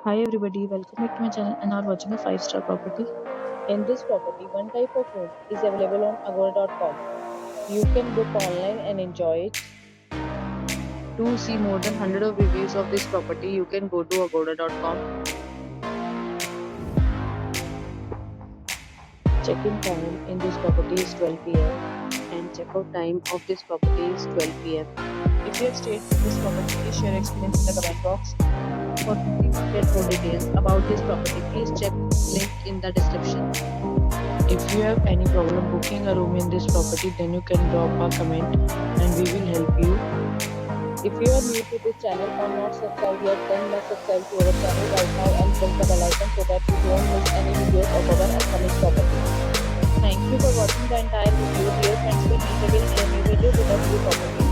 Hi everybody, welcome back to my channel and are watching a 5-star property. In this property, one type of room is available on Agora.com. You can book online and enjoy it. To see more than 100 of reviews of this property, you can go to Agora.com. Check-in time in this property is 12 p.m. and check-out time of this property is 12 p.m. If you have stayed in this property, please share your experience in the comment box. For please get more details about this property, please check link in the description. If you have any problem booking a room in this property, then you can drop a comment and we will help you. If you are new to this channel or not subscribed yet, then must subscribe to our channel right now and press the bell icon so that you don't miss any videos of our upcoming property. Thank you for watching the entire video. Dear friends, will meet again in a new video with a new property.